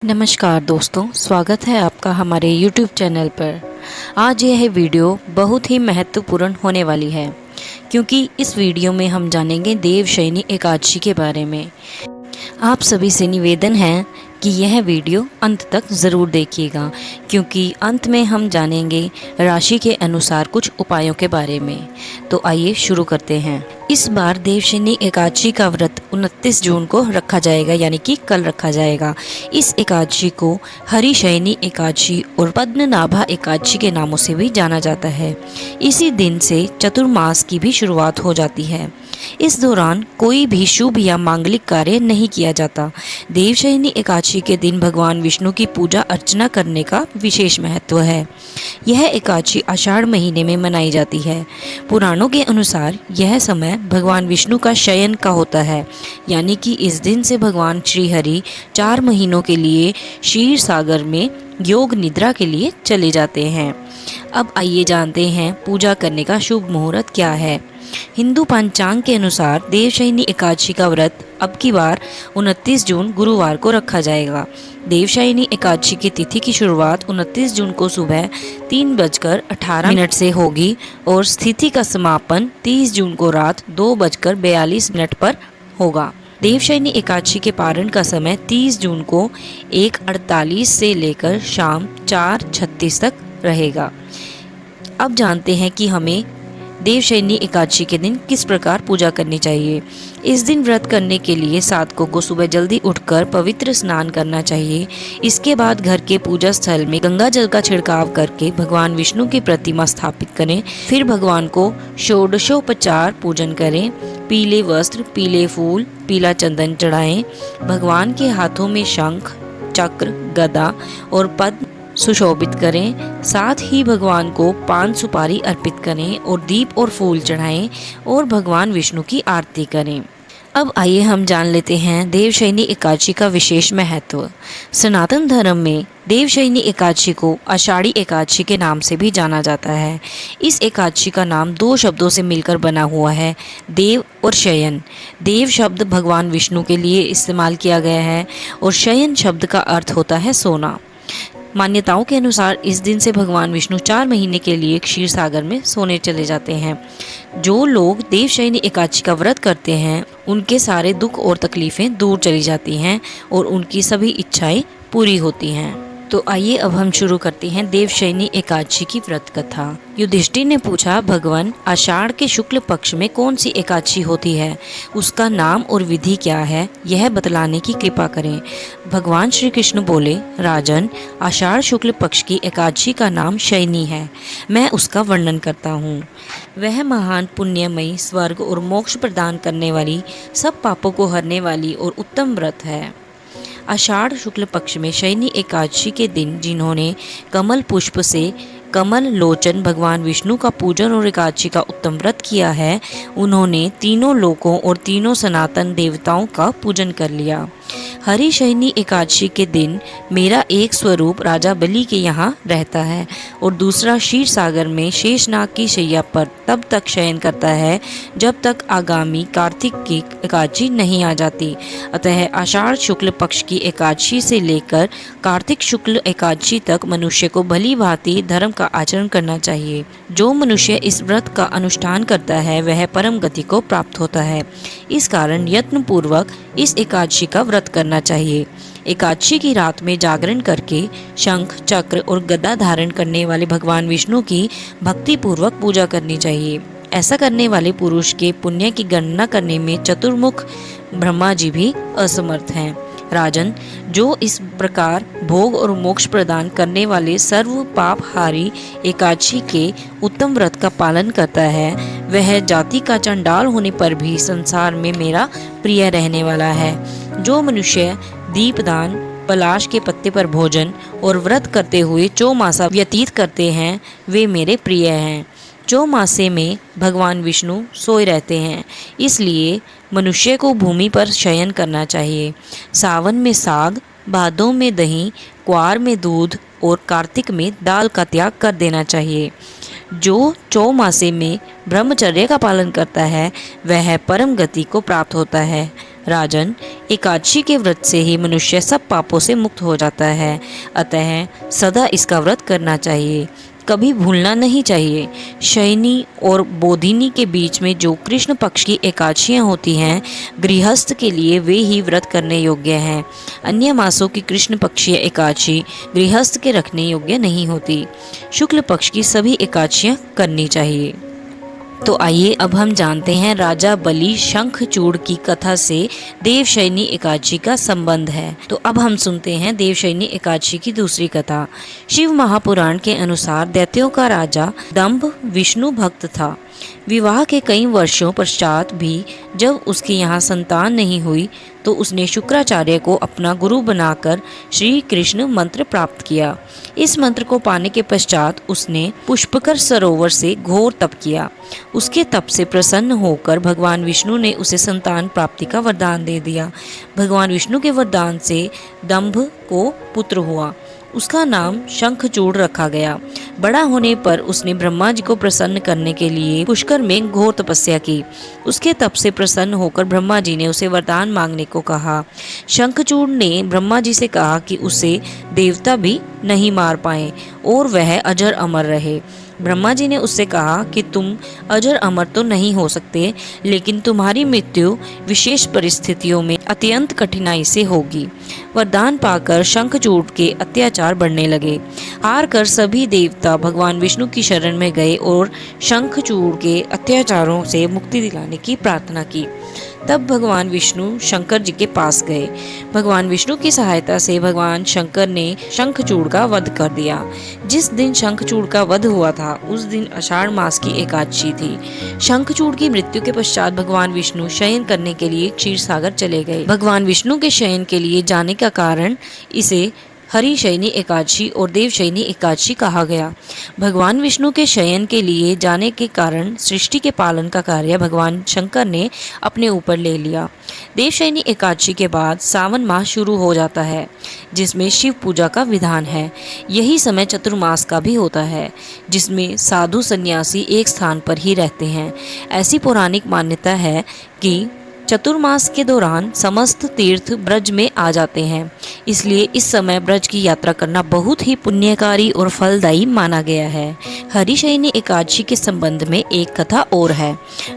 नमस्कार दोस्तों, स्वागत है आपका हमारे YouTube चैनल पर। आज यह वीडियो बहुत ही महत्वपूर्ण होने वाली है क्योंकि इस वीडियो में हम जानेंगे देवशयनी एकादशी के बारे में। आप सभी से निवेदन है कि यह वीडियो अंत तक ज़रूर देखिएगा क्योंकि अंत में हम जानेंगे राशि के अनुसार कुछ उपायों के बारे में। तो आइए शुरू करते हैं। इस बार देवशयनी एकादशी का व्रत 29 जून को रखा जाएगा, यानी कि कल रखा जाएगा। इस एकादशी को हरिशयनी एकादशी और पद्मनाभा एकादशी के नामों से भी जाना जाता है। इसी दिन से चतुर्मास की भी शुरुआत हो जाती है। इस दौरान कोई भी शुभ या मांगलिक कार्य नहीं किया जाता। देवशयनी एकादशी के दिन भगवान विष्णु की पूजा अर्चना करने का विशेष महत्व है। यह एकादशी आषाढ़ महीने में मनाई जाती है। पुराणों के अनुसार यह समय भगवान विष्णु का शयन का होता है, यानी कि इस दिन से भगवान श्री हरि 4 महीनों के लिए क्षीर सागर में योग निद्रा के लिए चले जाते हैं। अब आइए जानते हैं पूजा करने का शुभ मुहूर्त क्या है। हिंदू पंचांग के अनुसार देवशयनी एकादशी का व्रत अब की बार 29 जून गुरुवार को रखा जाएगा। देवशयनी एकादशी की तिथि की शुरुआत 29 जून को सुबह 3:18 से होगी और तिथि का समापन 30 जून को रात 2:42 पर होगा। देवशयनी एकादशी के पारण का समय 30 जून को 1:48 से लेकर शाम 4:36 तक रहेगा। अब जानते हैं कि हमें देवशयनी एकादशी के दिन किस प्रकार पूजा करनी चाहिए। इस दिन व्रत करने के लिए साधकों को सुबह जल्दी उठकर पवित्र स्नान करना चाहिए। इसके बाद घर के पूजा स्थल में गंगा जल का छिड़काव करके भगवान विष्णु की प्रतिमा स्थापित करें। फिर भगवान को षोडशोपचार पूजन करें। पीले वस्त्र, पीले फूल, पीला चंदन चढ़ाएं। भगवान के हाथों में शंख, चक्र, गदा और पद्म सुशोभित करें। साथ ही भगवान को पान सुपारी अर्पित करें और दीप और फूल चढ़ाएं और भगवान विष्णु की आरती करें। अब आइए हम जान लेते हैं देवशयनी एकादशी का विशेष महत्व। सनातन धर्म में देवशयनी एकादशी को आषाढ़ी एकादशी के नाम से भी जाना जाता है। इस एकादशी का नाम 2 शब्दों से मिलकर बना हुआ है, देव और शयन। देव शब्द भगवान विष्णु के लिए इस्तेमाल किया गया है और शयन शब्द का अर्थ होता है सोना। मान्यताओं के अनुसार इस दिन से भगवान विष्णु 4 महीने के लिए क्षीर सागर में सोने चले जाते हैं। जो लोग देवशयनी एकादशी का व्रत करते हैं उनके सारे दुख और तकलीफें दूर चली जाती हैं और उनकी सभी इच्छाएं पूरी होती हैं। तो आइए अब हम शुरू करते हैं देवशयनी एकादशी की व्रत कथा। युधिष्ठिर ने पूछा, भगवान आषाढ़ के शुक्ल पक्ष में कौन सी एकादशी होती है, उसका नाम और विधि क्या है, यह बतलाने की कृपा करें। भगवान श्री कृष्ण बोले, राजन, आषाढ़ शुक्ल पक्ष की एकादशी का नाम शयनी है। मैं उसका वर्णन करता हूँ। वह महान पुण्यमयी, स्वर्ग और मोक्ष प्रदान करने वाली, सब पापों को हरने वाली और उत्तम व्रत है। आषाढ़ शुक्ल पक्ष में शयनी एकादशी के दिन जिन्होंने कमल पुष्प से कमल लोचन भगवान विष्णु का पूजन और एकादशी का उत्तम व्रत किया है, उन्होंने तीनों लोकों और तीनों सनातन देवताओं का पूजन कर लिया। हरिशयनी एकादशी के दिन मेरा एक स्वरूप राजा बलि के यहाँ रहता है और दूसरा क्षीर सागर में शेषनाग की शैया पर तब तक शयन करता है जब तक आगामी कार्तिक की एकादशी नहीं आ जाती। अतः आषाढ़ शुक्ल पक्ष की एकादशी से लेकर कार्तिक शुक्ल एकादशी तक मनुष्य को भली भांति धर्म का आचरण करना चाहिए। जो मनुष्य इस व्रत का अनुष्ठान करता है वह परम गति को प्राप्त होता है। इस कारण यत्न पूर्वक इस एकादशी का व्रत करना चाहिए। एकादशी की रात में जागरण करके शंख, चक्र और गदा धारण करने वाले भगवान विष्णु की भक्ति पूर्वक पूजा करनी चाहिए। ऐसा करने वाले पुरुष के पुण्य की गणना करने में चतुर्मुख ब्रह्मा जी भी असमर्थ हैं। राजन, जो इस प्रकार भोग और मोक्ष प्रदान करने वाले सर्व पापहारी एकादशी के उत्तम व्रत का पालन करता है वह जाति का चंडाल होने पर भी संसार में मेरा प्रिय रहने वाला है। जो मनुष्य दीपदान, पलाश के पत्ते पर भोजन और व्रत करते हुए चौमासा व्यतीत करते हैं वे मेरे प्रिय हैं। चौमासे में भगवान विष्णु सोए रहते हैं, इसलिए मनुष्य को भूमि पर शयन करना चाहिए। सावन में साग, भादों में दही, क्वार में दूध और कार्तिक में दाल का त्याग कर देना चाहिए। जो चौमासे में ब्रह्मचर्य का पालन करता है वह परम गति को प्राप्त होता है। राजन, एकादशी के व्रत से ही मनुष्य सब पापों से मुक्त हो जाता है, अतः सदा इसका व्रत करना चाहिए, कभी भूलना नहीं चाहिए। शयनी और बोधिनी के बीच में जो कृष्ण पक्ष की एकादशियाँ होती हैं, गृहस्थ के लिए वे ही व्रत करने योग्य हैं। अन्य मासों की कृष्ण पक्षीय एकादशी गृहस्थ के रखने योग्य नहीं होती। शुक्ल पक्ष की सभी एकादशियाँ करनी चाहिए। तो आइए अब हम जानते हैं राजा बलि शंखचूड़ की कथा से देवशयनी एकादशी का संबंध है। तो अब हम सुनते हैं देवशयनी एकादशी की दूसरी कथा। शिव महापुराण के अनुसार दैत्यों का राजा दंभ विष्णु भक्त था। विवाह के कई वर्षों पश्चात भी जब उसके यहाँ संतान नहीं हुई तो उसने शुक्राचार्य को अपना गुरु बनाकर श्री कृष्ण मंत्र प्राप्त किया। इस मंत्र को पाने के पश्चात उसने पुष्पकर सरोवर से घोर तप किया। उसके तप से प्रसन्न होकर भगवान विष्णु ने उसे संतान प्राप्ति का वरदान दे दिया। भगवान विष्णु के वरदान से दंभ को पुत्र हुआ। उसका नाम शंखचूड़ रखा गया। बड़ा होने पर उसने ब्रह्मा जी को प्रसन्न करने के लिए पुष्कर में घोर तपस्या की। उसके तप से प्रसन्न होकर ब्रह्मा जी ने उसे वरदान मांगने को कहा। शंखचूड़ ने ब्रह्मा जी से कहा कि उसे देवता भी नहीं मार पाए और वह अजर अमर रहे। ब्रह्मा जी ने उससे कहा कि तुम अजर अमर तो नहीं हो सकते, लेकिन तुम्हारी मृत्यु विशेष परिस्थितियों में अत्यंत कठिनाई से होगी। वरदान पाकर शंखचूड़ के अत्याचार बढ़ने लगे। हार कर सभी देवता भगवान विष्णु की शरण में गए और शंखचूड़ के अत्याचारों से मुक्ति दिलाने की प्रार्थना की। तब भगवान विष्णु शंकर जी के पास गए। भगवान विष्णु की सहायता से भगवान शंकर ने शंखचूड़ का वध कर दिया। जिस दिन शंखचूड़ का वध हुआ था उस दिन आषाढ़ मास की एकादशी थी। शंखचूड़ की मृत्यु के पश्चात भगवान विष्णु शयन करने के लिए क्षीर सागर चले गए। भगवान विष्णु के शयन के लिए जाने का कारण इसे हरिशयनी एकादशी और देवशयनी एकादशी कहा गया। भगवान विष्णु के शयन के लिए जाने के कारण सृष्टि के पालन का कार्य भगवान शंकर ने अपने ऊपर ले लिया। देवशयनी एकादशी के बाद सावन मास शुरू हो जाता है, जिसमें शिव पूजा का विधान है। यही समय चतुर्मास का भी होता है, जिसमें साधु सन्यासी एक स्थान पर ही रहते हैं। ऐसी पौराणिक मान्यता है कि चतुर्मास के दौरान समस्त तीर्थ ब्रज में आ जाते हैं, इसलिए इस समय ब्रज की यात्रा करना बहुत ही पुण्यकारी और फलदायी माना गया है। हरिशयनी एकादशी के संबंध में एक कथा और है।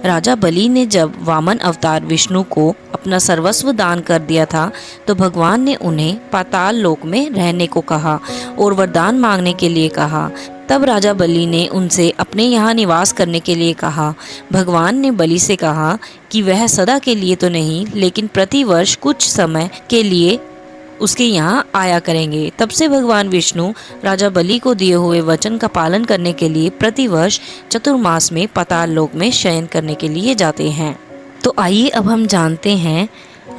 राजा बलि ने जब वामन अवतार विष्णु को अपना सर्वस्व दान कर दिया था तो भगवान ने उन्हें पाताल लोक में रहने को कहा और वरदान मांगने के लिए कहा। तब राजा बलि ने उनसे अपने यहाँ निवास करने के लिए कहा। भगवान ने बलि से कहा कि वह सदा के लिए तो नहीं, लेकिन प्रतिवर्ष कुछ समय के लिए उसके यहाँ आया करेंगे। तब से भगवान विष्णु राजा बलि को दिए हुए वचन का पालन करने के लिए प्रतिवर्ष चतुर्मास में पाताल लोक में शयन करने के लिए जाते हैं। तो आइए अब हम जानते हैं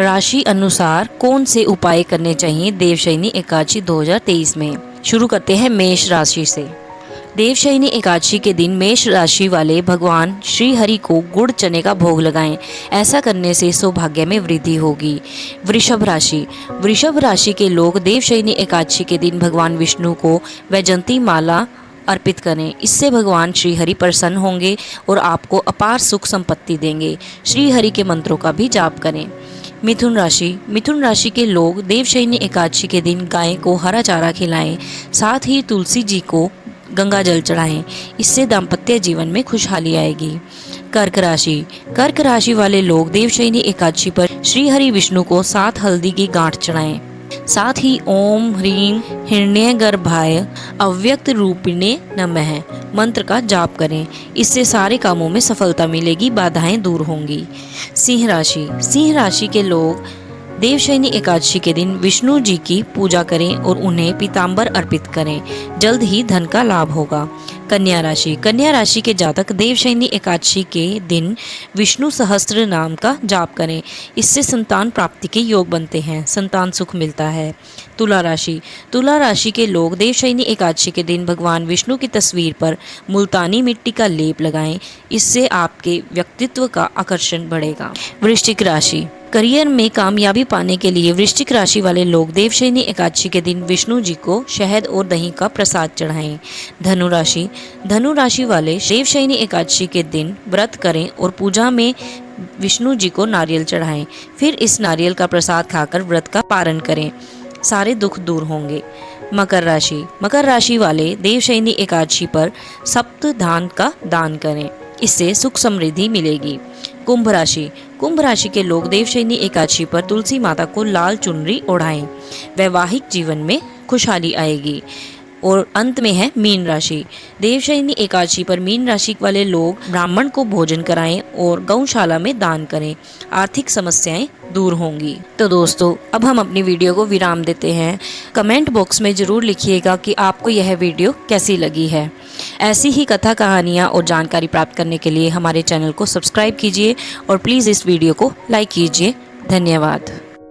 राशि अनुसार कौन से उपाय करने चाहिए देवशयनी एकादशी 2023 में। शुरू करते हैं मेष राशि से। देवशयनी एकादशी के दिन मेष राशि वाले भगवान श्री हरि को गुड़ चने का भोग लगाएं। ऐसा करने से सौभाग्य में वृद्धि होगी। वृषभ राशि के लोग देवशयनी एकादशी के दिन भगवान विष्णु को वैजयंती माला अर्पित करें। इससे भगवान श्री हरि प्रसन्न होंगे और आपको अपार सुख संपत्ति देंगे। श्री हरि के मंत्रों का भी जाप करें। मिथुन राशि के लोग देवशयनी एकादशी के दिन गाय को हरा चारा खिलाएं, साथ ही तुलसी जी को गंगा जल चढ़ाएं। इससे दाम्पत्य जीवन में खुशहाली आएगी। कर्क राशि वाले लोग देवशयनी एकादशी पर श्री हरि विष्णु को 7 हल्दी की गांठ चढ़ाएं। साथ ही ओम ह्रीं हिरण्यगर्भाय अव्यक्त रूपिणे नमः मंत्र का जाप करें। इससे सारे कामों में सफलता मिलेगी, बाधाएं दूर होंगी। सिंह राशि के लोग देवशयनी एकादशी के दिन विष्णु जी की पूजा करें और उन्हें पीताम्बर अर्पित करें। जल्द ही धन का लाभ होगा। कन्या राशि के जातक देवशयनी एकादशी के दिन विष्णु सहस्त्र नाम का जाप करें। इससे संतान प्राप्ति के योग बनते हैं, संतान सुख मिलता है। तुला राशि के लोग देवशयनी एकादशी के दिन भगवान विष्णु की तस्वीर पर मुल्तानी मिट्टी का लेप लगाएं। इससे आपके व्यक्तित्व का आकर्षण बढ़ेगा। वृश्चिक राशि करियर में कामयाबी पाने के लिए वृश्चिक राशि वाले लोग देवशयनी एकादशी के दिन विष्णु जी को शहद और दही का प्रसाद चढ़ाएं। धनु राशि वाले देवशयनी एकादशी के दिन व्रत करें और पूजा में विष्णु जी को नारियल चढ़ाएं। फिर इस नारियल का प्रसाद खाकर व्रत का पारण करें, सारे दुख दूर होंगे। मकर राशि वाले देवशयनी एकादशी पर सप्त धान का दान करें, इससे सुख समृद्धि मिलेगी। कुंभ राशि के लोग देवशयनी एकादशी पर तुलसी माता को लाल चुनरी ओढ़ाएं, वैवाहिक जीवन में खुशहाली आएगी। और अंत में है मीन राशि। देवशयनी एकादशी पर मीन राशि वाले लोग ब्राह्मण को भोजन कराएं और गौशाला में दान करें, आर्थिक समस्याएं दूर होंगी। तो दोस्तों, अब हम अपनी वीडियो को विराम देते हैं। कमेंट बॉक्स में ज़रूर लिखिएगा कि आपको यह वीडियो कैसी लगी है। ऐसी ही कथा कहानियाँ और जानकारी प्राप्त करने के लिए हमारे चैनल को सब्सक्राइब कीजिए और प्लीज़ इस वीडियो को लाइक कीजिए। धन्यवाद।